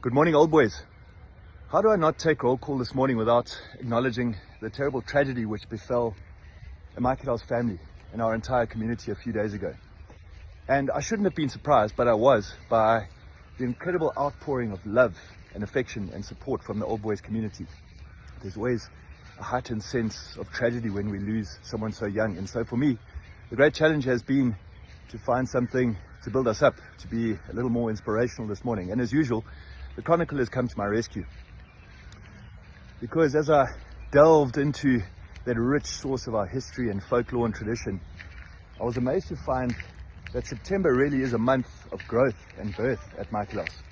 Good morning, old boys. How do I not take roll call this morning without acknowledging the terrible tragedy which befell a Michael House family and our entire community a few days ago? And I shouldn't have been surprised, but I was, by the incredible outpouring of love and affection and support from the old boys community. There's always a heightened sense of tragedy when we lose someone so young. And so for me, the great challenge has been to find something to build us up, to be a little more inspirational this morning. And as usual, the Chronicle has come to my rescue. Because as I delved into that rich source of our history and folklore and tradition, I was amazed to find that September really is a month of growth and birth at Michael House.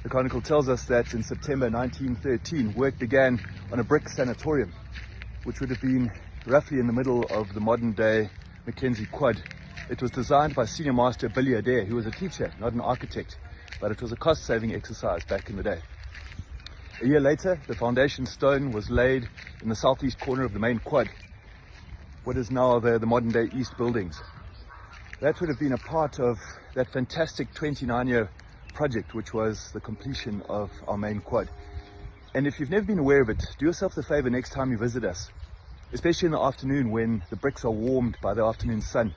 The Chronicle tells us that in September 1913, work began on a brick sanatorium, which would have been roughly in the middle of the modern day Mackenzie Quad. It was designed by Senior Master Billy Adair, who was a teacher, not an architect, but it was a cost-saving exercise back in the day. A year later, the foundation stone was laid in the southeast corner of the main quad, what is now the modern-day east buildings. That would have been a part of that fantastic 29-year project, which was the completion of our main quad. And if you've never been aware of it, do yourself the favor next time you visit us, especially in the afternoon when the bricks are warmed by the afternoon sun.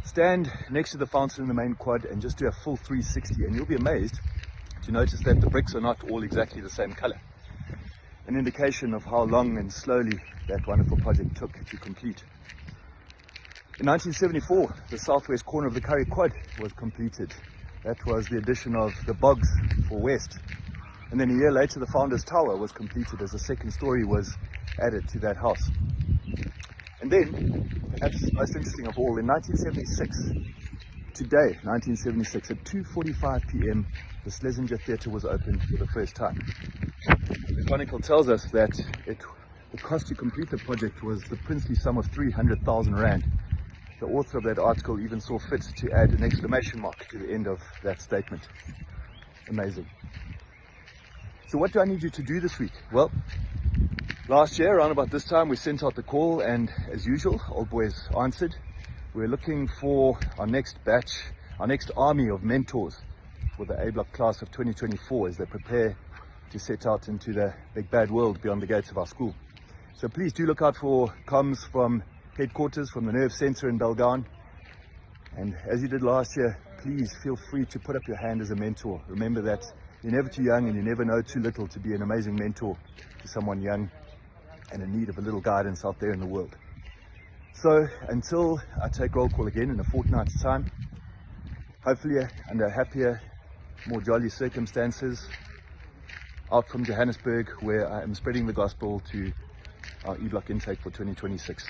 Stand next to the fountain in the main quad and just do a full 360, and you'll be amazed to notice that the bricks are not all exactly the same color. An indication of how long and slowly that wonderful project took to complete. In 1974, the southwest corner of the Curry Quad was completed. That was the addition of the bogs for west. And then a year later, the Founders Tower was completed as a second story was added to that house. And then, perhaps most interesting of all, in 1976, today, 1976, at 2:45 p.m., the Schlesinger Theatre was opened for the first time. The Chronicle tells us that the cost to complete the project was the princely sum of 300,000 rand. The author of that article even saw fit to add an exclamation mark to the end of that statement. Amazing. So what do I need you to do this week? Well, last year, around about this time, we sent out the call, and as usual, old boys answered. We're looking for our next batch, our next army of mentors for the A-Block class of 2024 as they prepare to set out into the big bad world beyond the gates of our school. So please do look out for comms from headquarters, from the Nerve Centre in Balgowan. And as you did last year, please feel free to put up your hand as a mentor. Remember that you're never too young and you never know too little to be an amazing mentor to someone young and in need of a little guidance out there in the world. So until I take roll call again in a fortnight's time, hopefully under happier, more jolly circumstances, out from Johannesburg, where I am spreading the gospel to our E-Block intake for 2026.